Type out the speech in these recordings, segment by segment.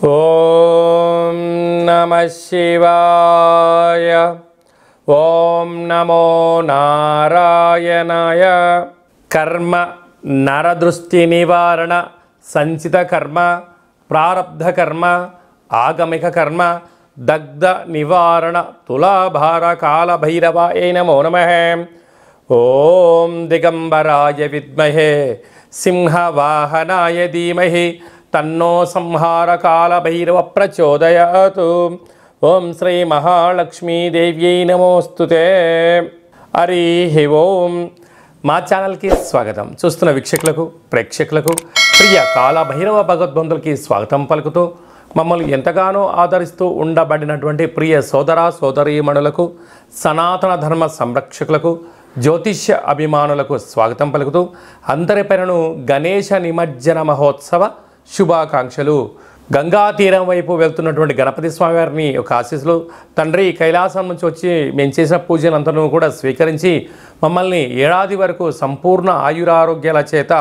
ఓం నమః శివాయ. ఓం నమో నారాయణాయ. కర్మ నరదృష్టి నివారణ సంచిత కర్మ ప్రారబ్ధ కర్మ ఆగమిక కర్మ దగ్ధ నివారణ తులాభార కాల భైరవాయ నమో నమః. ఓం దిగంబరాయ విద్మహే సింహవాహనాయ ధీమహి తన్నో సంహార కాల భైరవ ప్రచోదయాత్. ఓం శ్రీ మహాలక్ష్మీదేవ్యై నమోస్తుతే. హరి ఓం. మా ఛానల్కి స్వాగతం. చూస్తున్న వీక్షకులకు ప్రేక్షకులకు ప్రియ కాల భైరవ భగవద్బంధులకి స్వాగతం పలుకుతూ మమ్మల్ని ఎంతగానో ఆదరిస్తూ ఉండబడినటువంటి ప్రియ సోదర సోదరీమణులకు సనాతన ధర్మ సంరక్షకులకు జ్యోతిష్య అభిమానులకు స్వాగతం పలుకుతూ అందరిపైనను గణేశ నిమజ్జన మహోత్సవ శుభాకాంక్షలు. గంగా తీరం వైపు వెళ్తున్నటువంటి గణపతి స్వామివారిని ఒక ఆశీస్సులు. తండ్రి కైలాసం నుంచి వచ్చి మేము చేసిన పూజలంతను కూడా స్వీకరించి మమ్మల్ని ఏడాది వరకు సంపూర్ణ ఆయురారోగ్యాల చేత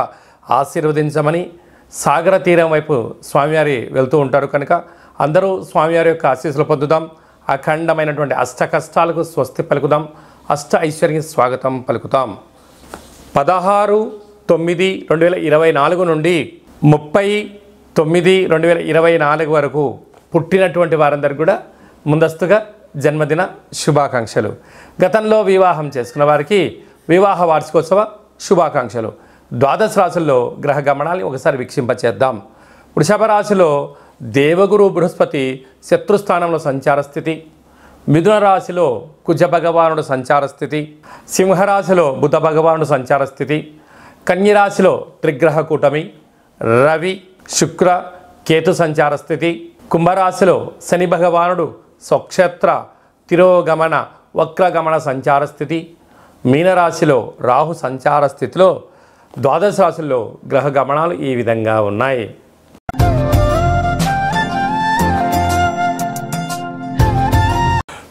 ఆశీర్వదించమని సాగర తీరం వైపు స్వామివారి వెళ్తూ ఉంటారు కనుక అందరూ స్వామివారి యొక్క ఆశీస్సులు పొందుదాం. అఖండమైనటువంటి అష్ట కష్టాలకు స్వస్తి పలుకుదాం. అష్ట ఐశ్వర్య స్వాగతం పలుకుతాం. 16/9/2024 నుండి 30/9/2024 వరకు పుట్టినటువంటి వారందరికీ కూడా ముందస్తుగా జన్మదిన శుభాకాంక్షలు. గతంలో వివాహం చేసుకున్న వారికి వివాహ వార్షికోత్సవ శుభాకాంక్షలు. ద్వాదశ రాశుల్లో గ్రహ గమనాన్ని ఒకసారి వీక్షింపచేద్దాం. వృషభ రాశిలో దేవగురు బృహస్పతి శత్రుస్థానంలో సంచార స్థితి. మిథున రాశిలో కుజ భగవానుడు సంచార స్థితి. సింహరాశిలో బుధ భగవానుడు సంచార స్థితి. కన్యరాశిలో త్రిగ్రహ కూటమి రవి శుక్ర కేతు సంచార స్థితి. కుంభరాశిలో శని భగవానుడు స్వక్షేత్ర తిరోగమన వక్రగమన సంచార స్థితి. మీనరాశిలో రాహు సంచార స్థితిలో ద్వాదశ రాశుల్లో గ్రహ గమనాలు ఈ విధంగా ఉన్నాయి.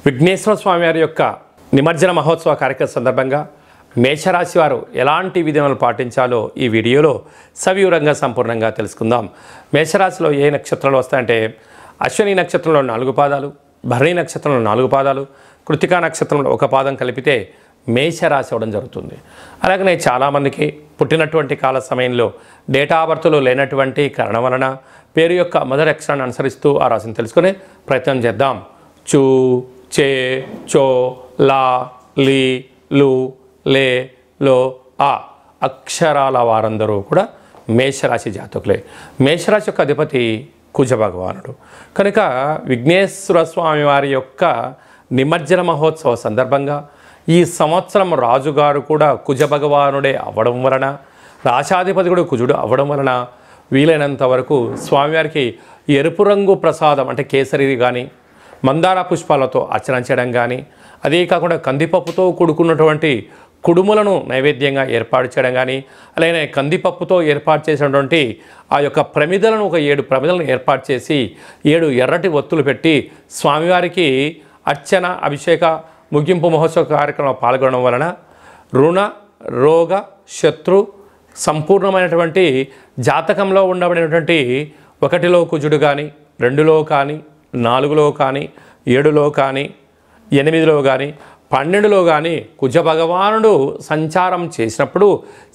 విఘ్నేశ్వర స్వామి వారి యొక్క నిమజ్జన మహోత్సవ కార్యక్రమం సందర్భంగా మేషరాశి వారు ఎలాంటి విధానాలు పాటించాలో ఈ వీడియోలో సవివరంగా సంపూర్ణంగా తెలుసుకుందాం. మేషరాశిలో ఏ నక్షత్రాలు వస్తాయంటే అశ్విని నక్షత్రంలో 4 పాదాలు, భరణి నక్షత్రంలో 4 పాదాలు, కృతికా నక్షత్రంలో 1 పాదం కలిపితే మేషరాశి అవ్వడం జరుగుతుంది. అలాగనే చాలామందికి పుట్టినటువంటి కాల సమయంలో డేటా ఆఫ్ బర్త్లో లేనటువంటి కారణం వలన పేరు యొక్క మొదటి అక్షరాన్ని అనుసరిస్తూ ఆ రాశిని తెలుసుకునే ప్రయత్నం చేద్దాం. చూ, చే, చో, లా, లీ, లు, లే, లో, ఆ అక్షరాల వారందరూ కూడా మేషరాశి జాతకులే. మేషరాశి యొక్క అధిపతి కుజ భగవానుడు కనుక విఘ్నేశ్వర స్వామి వారి యొక్క నిమజ్జన మహోత్సవ సందర్భంగా ఈ సంవత్సరం రాజుగారు కూడా కుజ భగవానుడే అవ్వడం వలన, రాశాధిపతి కూడా కుజుడు అవ్వడం వలన వీలైనంత వరకు స్వామివారికి ఎరుపు రంగు ప్రసాదం అంటే కేసరి కానీ మందార పుష్పాలతో అర్చన చేయడం కానీ, అదే కాకుండా కందిపప్పుతో కూడుకున్నటువంటి కుడుములను నైవేద్యంగా ఏర్పాటు చేయడం కానీ, అలాగే కందిపప్పుతో ఏర్పాటు చేసినటువంటి ఆ యొక్క ప్రమిదలను ఒక 7 ప్రమిదలను ఏర్పాటు చేసి 7 ఎర్రటి ఒత్తులు పెట్టి స్వామివారికి అర్చన అభిషేక ముగింపు మహోత్సవ కార్యక్రమంలో పాల్గొనడం వలన రుణ రోగ శత్రు సంపూర్ణమైనటువంటి జాతకంలో ఉండబడినటువంటి 1లో కుజుడు కానీ 2లో కానీ 4లో కానీ 7లో కానీ 8లో కానీ 12లో కానీ కుజ భగవానుడు సంచారం చేసినప్పుడు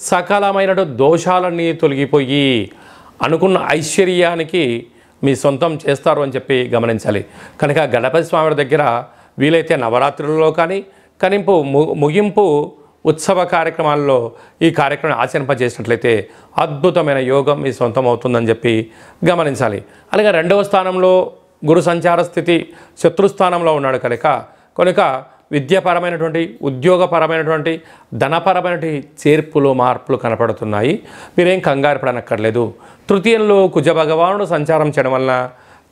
సకలమైన దోషాలన్నీ తొలగిపోయి అనుకున్న ఐశ్వర్యానికి మీ సొంతం చేస్తారు అని చెప్పి గమనించాలి. కనుక గణపతి స్వామి దగ్గర వీలైతే నవరాత్రులలో కానీ ముగింపు ఉత్సవ కార్యక్రమాల్లో ఈ కార్యక్రమం ఆచరింపజేసినట్లయితే అద్భుతమైన యోగం మీ సొంతం అవుతుందని చెప్పి గమనించాలి. అలాగే 2వ స్థానంలో గురు సంచార స్థితి శత్రుస్థానంలో ఉన్నాడు కనుక విద్యాపరమైనటువంటి ఉద్యోగపరమైనటువంటి ధనపరమైనటువంటి చేర్పులు మార్పులు కనపడుతున్నాయి. మీరేం కంగారు పడనక్కర్లేదు. తృతీయంలో కుజ భగవానుడు సంచారం చేయడం వలన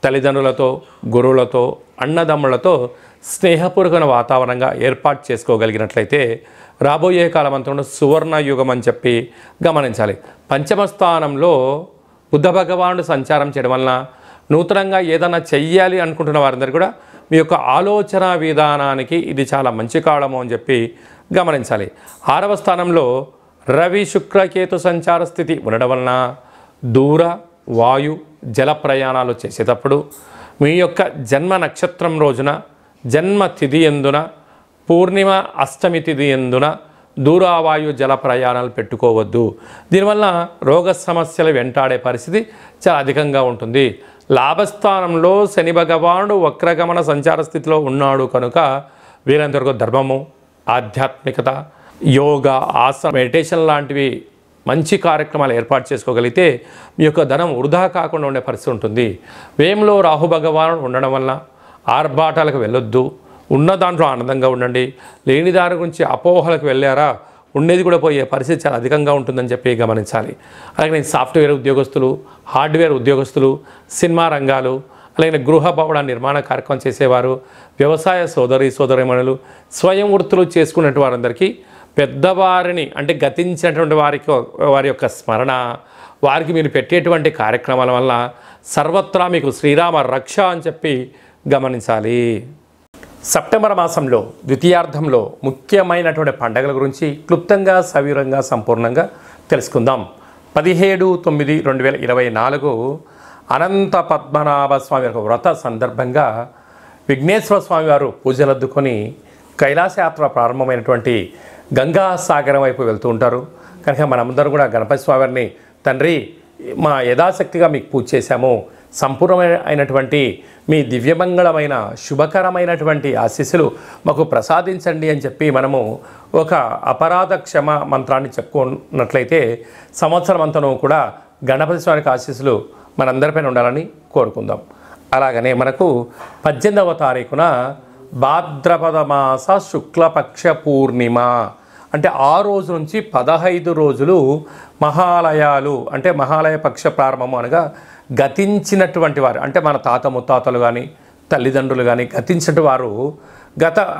తల్లిదండ్రులతో గురువులతో అన్నదమ్ములతో స్నేహపూర్వకమైన వాతావరణంగా ఏర్పాటు చేసుకోగలిగినట్లయితే రాబోయే కాలమంతా సువర్ణ యుగం అని చెప్పి గమనించాలి. పంచమ స్థానంలో బుద్ధ భగవానుడు సంచారం చేయడం వలన నూతనంగా ఏదైనా చెయ్యాలి అనుకుంటున్న వారందరూ కూడా మీ యొక్క ఆలోచన విధానానికి ఇది చాలా మంచి కాలము అని చెప్పి గమనించాలి. 6వ స్థానంలో రవి శుక్ర కేతు సంచార స్థితి ఉండడం వలన దూర వాయు జల ప్రయాణాలు చేసేటప్పుడు మీ యొక్క జన్మ నక్షత్రం రోజున, జన్మ తిథి ఎందున, పూర్ణిమ అష్టమి తిథి ఎందున దూరావాయు జల ప్రయాణాలు పెట్టుకోవద్దు. దీనివల్ల రోగ సమస్యలు వెంటాడే పరిస్థితి చాలా అధికంగా ఉంటుంది. లాభస్థానంలో శని భగవానుడు వక్రగమన సంచార స్థితిలో ఉన్నాడు కనుక వీరందరికీ ధర్మము, ఆధ్యాత్మికత, యోగా, ఆసన, మెడిటేషన్ లాంటివి మంచి కార్యక్రమాలు ఏర్పాటు చేసుకోగలిగితే మీ యొక్క ధనం వృధా కాకుండా ఉండే పరిస్థితి ఉంటుంది. వ్యయంలో రాహు భగవానుడు ఉండడం వల్ల ఆర్భాటాలకు వెళ్ళొద్దు. ఉన్న దాంట్లో ఆనందంగా ఉండండి. లేని దాని గురించి అపోహలకు వెళ్ళారా, ఉండేది కూడా పోయే పరిస్థితి చాలా అధికంగా ఉంటుందని చెప్పి గమనించాలి. అలాగే సాఫ్ట్వేర్ ఉద్యోగస్తులు, హార్డ్వేర్ ఉద్యోగస్తులు, సినిమా రంగాలు, అలాగే గృహ భవన నిర్మాణ కార్యక్రమం చేసేవారు, వ్యవసాయ సోదరీమణులు, స్వయం వృత్తులు చేసుకునే వారందరికీ పెద్దవారిని అంటే గతించినటువంటి వారి యొక్క స్మరణ, వారికి మీరు పెట్టేటువంటి కార్యక్రమాల వల్ల సర్వత్రా మీకు శ్రీరామ రక్ష అని చెప్పి గమనించాలి. సెప్టెంబర్ మాసంలో ద్వితీయార్థంలో ముఖ్యమైనటువంటి పండుగల గురించి క్లుప్తంగా, సవివరంగా, సంపూర్ణంగా తెలుసుకుందాం. 17/9/2024 అనంత పద్మనాభ స్వామి యొక్క వ్రత సందర్భంగా విఘ్నేశ్వర స్వామి వారు పూజలద్దుకొని కైలాసయాత్ర ప్రారంభమైనటువంటి గంగా సాగరం వైపు వెళ్తూ ఉంటారు. కనుక మనమందరం కూడా గణపతి స్వామివారిని, తండ్రి మా యథాశక్తిగా మీకు పూజ చేశాము, సంపూర్ణమైనటువంటి మీ దివ్యమంగళమైన శుభకరమైనటువంటి ఆశీస్సులు మాకు ప్రసాదించండి అని చెప్పి మనము ఒక అపరాధ క్షమ మంత్రాన్ని చెప్పుకున్నట్లయితే సంవత్సరం అంతను కూడా గణపతి స్వామికి ఆశీస్సులు మనందరిపైన ఉండాలని కోరుకుందాం. అలాగనే మనకు 18వ తారీఖున భాద్రపద మాస శుక్లపక్ష పూర్ణిమ అంటే ఆ రోజు నుంచి 15 రోజులు మహాలయాలు అంటే మహాలయ పక్ష ప్రారంభము అనగా గతించినటువంటి వారు అంటే మన తాత ముత్తాతలు కానీ తల్లిదండ్రులు కానీ గతించిన వారు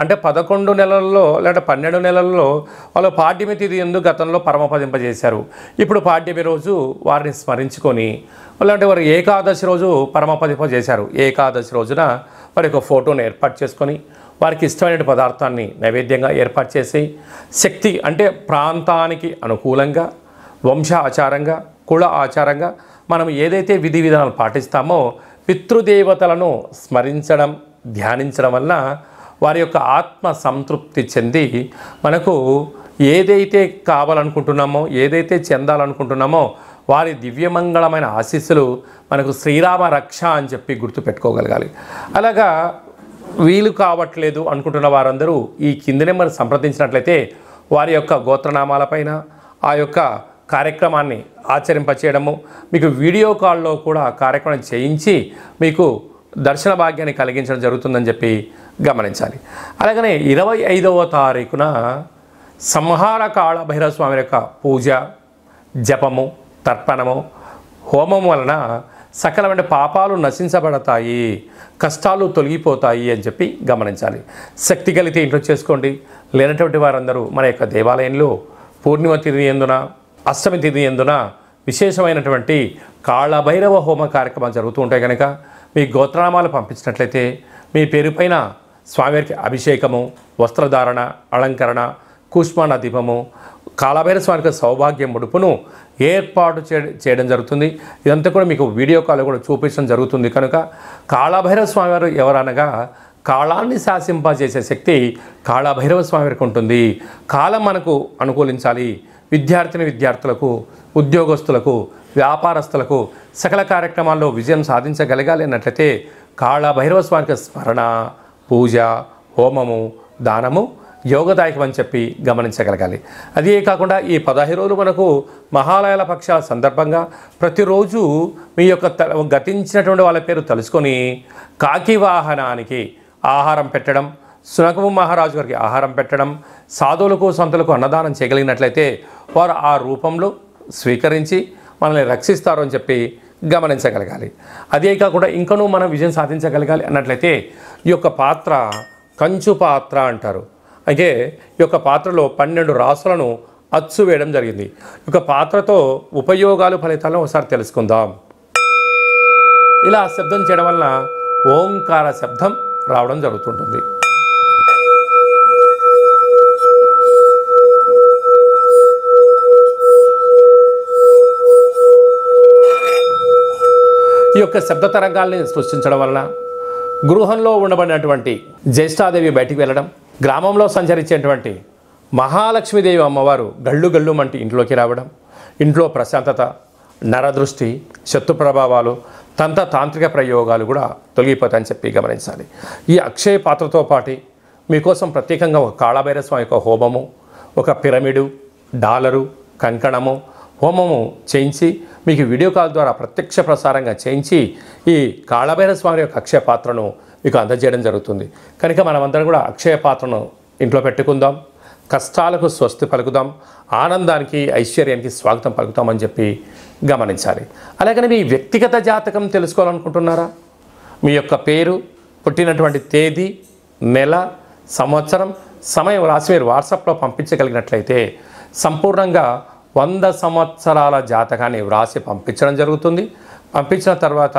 అంటే 11 నెలల్లో లేదా 12 నెలల్లో వాళ్ళు పాడ్యమి తిథి యందు గతంలో పరమపదింపజేశారు. ఇప్పుడు పాడ్యమి రోజు వారిని స్మరించుకొని అలాంటి వారు ఏకాదశి రోజు పరమపదింపజేశారు. ఏకాదశి రోజున వారి యొక్క ఫోటోను ఏర్పాటు చేసుకొని వారికి ఇష్టమైన పదార్థాన్ని నైవేద్యంగా ఏర్పాటు చేసి శక్తి అంటే ప్రాంతానికి అనుకూలంగా, వంశ ఆచారంగా, కుల ఆచారంగా మనం ఏదైతే విధి విధానాలు పాటిస్తామో పితృదేవతలను స్మరించడం, ధ్యానించడం వలన వారి యొక్క ఆత్మ సంతృప్తి చెంది మనకు ఏదైతే కావాలనుకుంటున్నామో, ఏదైతే చెందాలనుకుంటున్నామో వారి దివ్యమంగళమైన ఆశీస్సులు మనకు శ్రీరామ రక్ష అని చెప్పి గుర్తుపెట్టుకోగలగాలి. అలాగా వీలు కావట్లేదు అనుకుంటున్న వారందరూ ఈ కింది నెంబర్ సంప్రదించినట్లయితే వారి యొక్క గోత్రనామాలపైన ఆ యొక్క కార్యక్రమాన్ని ఆచరింపచేయడము, మీకు వీడియో కాల్లో కూడా కార్యక్రమం చేయించి మీకు దర్శన భాగ్యాన్ని కలిగించడం జరుగుతుందని చెప్పి గమనించాలి. అలాగనే 25వ తారీఖున సంహార కాళ భైరవ స్వామి యొక్క పూజ, జపము, తర్పణము, హోమం వలన సకలమైన పాపాలు నశించబడతాయి, కష్టాలు తొలగిపోతాయి అని చెప్పి గమనించాలి. శక్తి కలిగితే ఇంట్లో చేసుకోండి. లేనటువంటి వారందరూ మన యొక్క దేవాలయంలో పూర్ణిమ తిథి ఎందున, అష్టమి తిథి ఎందున విశేషమైనటువంటి కాళభైరవ హోమ కార్యక్రమాలు జరుగుతూ ఉంటాయి. కనుక మీ గోత్రనామాలు పంపించినట్లయితే మీ పేరు పైన స్వామివారికి అభిషేకము, వస్త్రధారణ, అలంకరణ, కూష్మాండ దీపము, కాళభైరవ స్వామికి సౌభాగ్య ముడుపును ఏర్పాటు చేయడం జరుగుతుంది. ఇదంతా కూడా మీకు వీడియో కాల్ కూడా చూపించడం జరుగుతుంది. కనుక కాళభైరవ స్వామివారు ఎవరనగా కాలాన్ని శాసింపజేసే శక్తి కాళభైరవ స్వామివారికి ఉంటుంది. కాలం మనకు అనుకూలించాలి. విద్యార్థులకు, ఉద్యోగస్తులకు, వ్యాపారస్తులకు సకల కార్యక్రమాల్లో విజయం సాధించగలగాలి అన్నట్లయితే కాళభైరవ స్వామికి స్మరణ, పూజ, హోమము, దానము యోగదాయకం అని చెప్పి గమనించగలగాలి. అదే కాకుండా ఈ 15 రోజులు మనకు మహాలయాల పక్షాల సందర్భంగా ప్రతిరోజు మీ యొక్క గతించినటువంటి వాళ్ళ పేరు తెలుసుకొని కాకి వాహనానికి ఆహారం పెట్టడం, సునకము మహారాజు గారికి ఆహారం పెట్టడం, సాధువులకు సంతులకు అన్నదానం చేయగలిగినట్లయితే వారు ఆ రూపంలో స్వీకరించి మనల్ని రక్షిస్తారు అని చెప్పి గమనించగలగాలి. అదే కాకుండా ఇంకనూ మనం విజయం సాధించగలగాలి అన్నట్లయితే ఈ యొక్క పాత్ర కంచు పాత్ర అంటారు. అయితే ఈ యొక్క పాత్రలో 12 రాసులను అచ్చు వేయడం జరిగింది. ఈ యొక్క పాత్రతో ఉపయోగాలు, ఫలితాలను ఒకసారి తెలుసుకుందాం. ఇలా శబ్దం చేయడం వలన ఓంకార శబ్దం రావడం జరుగుతుంటుంది. ఈ ఈ యొక్క శబ్ద తరంగాల్ని సృష్టించడం వలన గృహంలో ఉండబడినటువంటి జ్యేష్ఠాదేవి బయటికి వెళ్ళడం, గ్రామంలో సంచరించేటువంటి మహాలక్ష్మీదేవి అమ్మవారు గళ్ళు గళ్ళు మంటి ఇంట్లోకి రావడం, ఇంట్లో ప్రశాంతత, నరదృష్టి, శత్రు ప్రభావాలు, తాంత్రిక ప్రయోగాలు కూడా తొలగిపోతాయని చెప్పి గమనించాలి. ఈ అక్షయ పాత్రతో పాటు మీకోసం ప్రత్యేకంగా ఒక కాళభైరవ స్వామి యొక్క హోమము, ఒక పిరమిడు, డాలరు, కంకణము, హోమము చేయించి మీకు వీడియో కాల్ ద్వారా ప్రత్యక్ష ప్రసారంగా చేయించి ఈ కాళభైరవ స్వామి యొక్క అక్షయ పాత్రను మీకు అందజేయడం జరుగుతుంది. కనుక మనమందరం కూడా అక్షయ పాత్రను ఇంట్లో పెట్టుకుందాం, కష్టాలకు స్వస్తి పలుకుదాం, ఆనందానికి ఐశ్వర్యానికి స్వాగతం పలుకుతామని చెప్పి గమనించాలి. అలాగని మీ వ్యక్తిగత జాతకం తెలుసుకోవాలనుకుంటున్నారా? మీ యొక్క పేరు, పుట్టినటువంటి తేదీ, నెల, సంవత్సరం, సమయం రాసి మీరు వాట్సాప్లో పంపించగలిగినట్లయితే సంపూర్ణంగా 100 సంవత్సరాల జాతకాన్ని వ్రాసి పంపించడం జరుగుతుంది. పంపించిన తర్వాత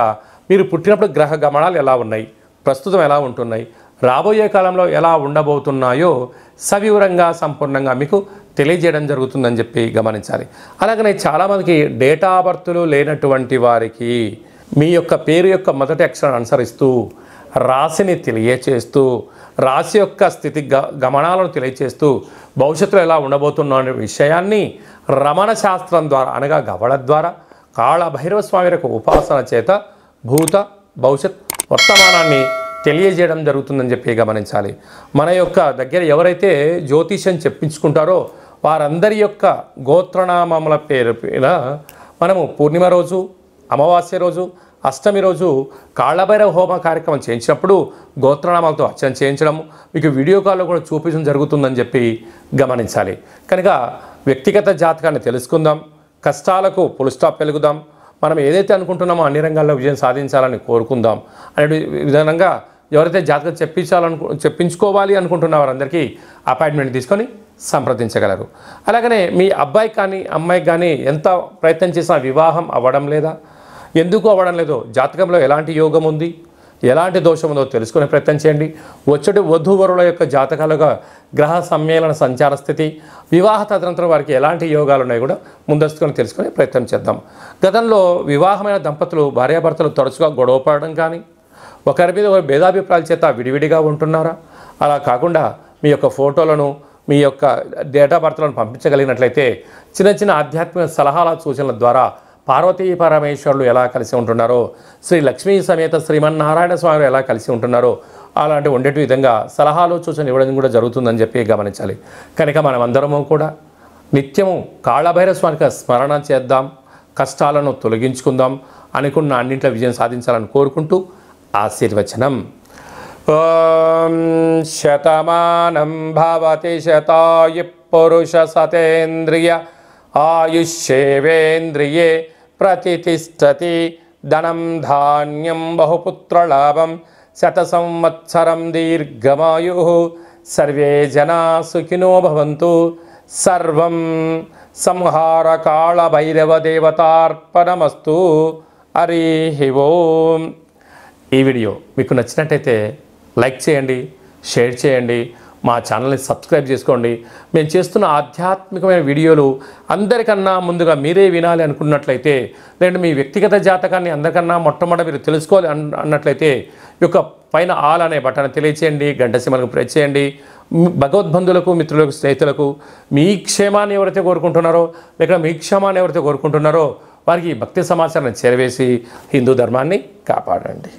మీరు పుట్టినప్పుడు గ్రహ గమనాలు ఎలా ఉన్నాయి, ప్రస్తుతం ఎలా ఉంటున్నాయి, రాబోయే కాలంలో ఎలా ఉండబోతున్నాయో సవివరంగా సంపూర్ణంగా మీకు తెలియజేయడం జరుగుతుందని చెప్పి గమనించాలి. అలాగనే చాలామందికి డేటా బర్త్లు లేనటువంటి వారికి మీ యొక్క పేరు యొక్క మొదటి అక్షరాన్ని అనుసరిస్తూ రాశిని తెలియచేస్తూ, రాశి యొక్క స్థితి గమనాలను తెలియచేస్తూ భవిష్యత్తులో ఎలా ఉండబోతున్న అనే విషయాన్ని రమణ శాస్త్రం ద్వారా అనగా గవళ ద్వారా కాళభైరవ స్వామి యొక్క ఉపాసన చేత భూత భవిష్యత్ వర్తమానాన్ని తెలియజేయడం జరుగుతుందని చెప్పి గమనించాలి. మన యొక్క దగ్గర ఎవరైతే జ్యోతిష్యం చెప్పించుకుంటారో వారందరి యొక్క గోత్రనామముల పేరు మనము పూర్ణిమ రోజు, అమావాస్య రోజు, అష్టమి రోజు కాళభైరవ హోమ కార్యక్రమం చేయించినప్పుడు గోత్రనామాలతో అర్చన చేయించడం మీకు వీడియో కాల్లో కూడా చూపించడం జరుగుతుందని చెప్పి గమనించాలి. కనుక వ్యక్తిగత జాతకాన్ని తెలుసుకుందాం, కష్టాలకు ఫుల్ స్టాప్ పెరుగుదాం, మనం ఏదైతే అనుకుంటున్నామో అన్ని రంగాల్లో విజయం సాధించాలని కోరుకుందాం అనే విధానంగా ఎవరైతే జాతకం చెప్పించుకోవాలి అనుకుంటున్న వారందరికీ అపాయింట్మెంట్ తీసుకొని సంప్రదించగలరు. అలాగనే మీ అబ్బాయికి కానీ అమ్మాయికి కానీ ఎంత ప్రయత్నం చేసినా వివాహం అవ్వడం లేదా, ఎందుకు అవ్వడం లేదో, జాతకంలో ఎలాంటి యోగం ఉంది, ఎలాంటి దోషం ఉందో తెలుసుకునే ప్రయత్నం చేయండి. వచ్చేటి వధూవరుల యొక్క జాతకాలుగా గ్రహ సమ్మేళన సంచార స్థితి, వివాహ తదనంతరం వారికి ఎలాంటి యోగాలు ఉన్నాయో కూడా ముందస్తుకొని తెలుసుకునే ప్రయత్నం చేద్దాం. గతంలో వివాహమైన దంపతులు భార్యాభర్తలు తరచుగా గొడవపడడం కానీ, ఒకరి మీద ఒకరి భేదాభిప్రాయాల చేత విడివిడిగా ఉంటున్నారా? అలా కాకుండా మీ యొక్క ఫోటోలను, మీ యొక్క డేట్ ఆఫ్ బర్త్లను పంపించగలిగినట్లయితే చిన్న చిన్న ఆధ్యాత్మిక సలహాల సూచనల ద్వారా పార్వతీ పరమేశ్వరులు ఎలా కలిసి ఉంటున్నారో, శ్రీ లక్ష్మీ సమేత శ్రీమన్నారాయణ స్వామి ఎలా కలిసి ఉంటున్నారో అలాంటి ఉండేటి విధంగా సలహాలు సూచనలు ఇవ్వడం కూడా జరుగుతుందని చెప్పి గమనించాలి. కనుక మనమందరము కూడా నిత్యము కాళభైరవ స్వామికి స్మరణ చేద్దాం, కష్టాలను తొలగించుకుందాం, అనుకున్న అన్నింటిలో విజయం సాధించాలని కోరుకుంటూ ఆశీర్వచనం. ఓం శతమానం భవతి శతాయు పురుష సతేంద్రియ ఆయుష్యేవేంద్రియే ప్రతిష్టతి ధనం ధాన్యం బహుపుత్రలాభం శత సంవత్సరం దీర్ఘమాయు సర్వే జనా సుఖినో భవంతు. సర్వం సంహార కాళభైరవ దేవతార్పణమస్తు. హరి ఓం. ఈ వీడియో మీకు నచ్చినట్టయితే లైక్ చేయండి, షేర్ చేయండి, మా ఛానల్ని సబ్స్క్రైబ్ చేసుకోండి. మేము చేస్తున్న ఆధ్యాత్మికమైన వీడియోలు అందరికన్నా ముందుగా మీరే వినాలి అనుకున్నట్లయితే, లేదంటే మీ వ్యక్తిగత జాతకాన్ని అందరికన్నా మొట్టమొదటి మీరు తెలుసుకోవాలి అన్నట్లయితే ఈ యొక్క పైన ఆల్ అనే బటన్ తెలియచేయండి, గంట సింబల్కు ప్రెస్ చేయండి. భగవద్బంధులకు, మిత్రులకు, స్నేహితులకు మీ క్షేమాన్ని ఎవరైతే కోరుకుంటున్నారో, లేక మీ క్షేమాన్ని ఎవరైతే కోరుకుంటున్నారో వారికి భక్తి సమాచారాన్ని చేరవేసి హిందూ ధర్మాన్ని కాపాడండి.